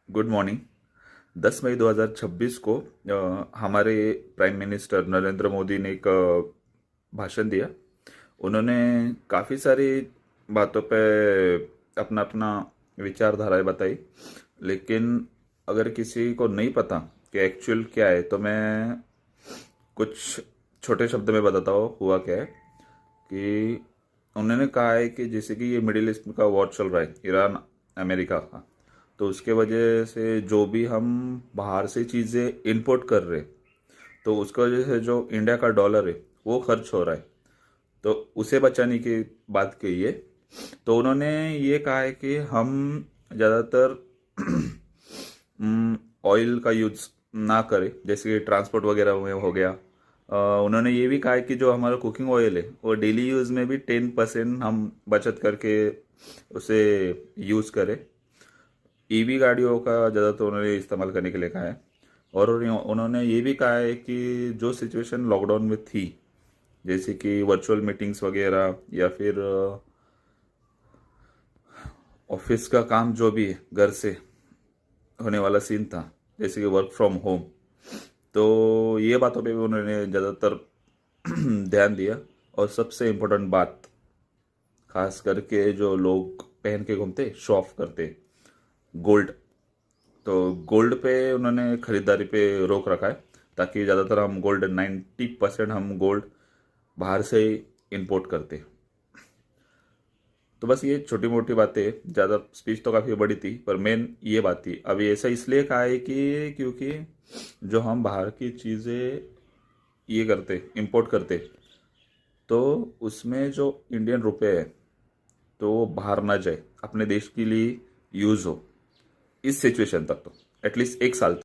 Good morning. 10 मई 2026 को हमारे prime minister Narendra Modi ने एक भाषण दिया। उन्होंने काफ़ी सारी बातों पे अपना अपना विचारधाराएं बताई, लेकिन अगर किसी को नहीं पता कि एक्चुअल क्या है तो मैं कुछ छोटे शब्द में बताता हूँ हुआ क्या है। कि उन्होंने कहा है कि जैसे कि ये मिडिल ईस्ट का वॉर चल रहा है, ईरान अमेरिका का, तो उसके वजह से जो भी हम बाहर से चीज़ें इंपोर्ट कर रहे हैं, तो उसकी वजह से जो इंडिया का डॉलर है वो खर्च हो रहा है, तो उसे बचाने की बात कही है। तो उन्होंने ये कहा है कि हम ज़्यादातर ऑयल का यूज ना करें, जैसे कि ट्रांसपोर्ट वगैरह में हो गया। उन्होंने ये भी कहा है कि जो हमारा कुकिंग ऑयल है वो डेली यूज़ में भी 10% हम बचत करके उसे यूज़ करें। ईवी गाड़ियों का ज़्यादातर उन्होंने इस्तेमाल करने के लिए कहा है। और उन्होंने ये भी कहा है कि जो सिचुएशन लॉकडाउन में थी, जैसे कि वर्चुअल मीटिंग्स वगैरह या फिर ऑफिस का काम जो भी है घर से होने वाला सीन था, जैसे कि वर्क फ्रॉम होम, तो ये बातों पे भी उन्होंने ज़्यादातर ध्यान दिया। और सबसे इम्पोर्टेंट बात, खास करके जो लोग पहन के घूमते शो ऑफ करते, गोल्ड, तो गोल्ड पे उन्होंने खरीदारी पे रोक रखा है, ताकि ज़्यादातर हम गोल्ड 90% हम गोल्ड बाहर से ही इंपोर्ट करते। तो बस ये छोटी मोटी बातें, ज़्यादा स्पीच तो काफ़ी बड़ी थी पर मेन ये बात थी। अभी ऐसा इसलिए कहा है कि क्योंकि जो हम बाहर की चीज़ें ये करते इंपोर्ट करते, तो उसमें जो इंडियन रुपए है तो वो बाहर ना जाए, अपने देश के लिए यूज़ हो, इस सिचुएशन तक, तो एटलीस्ट 1 साल तक।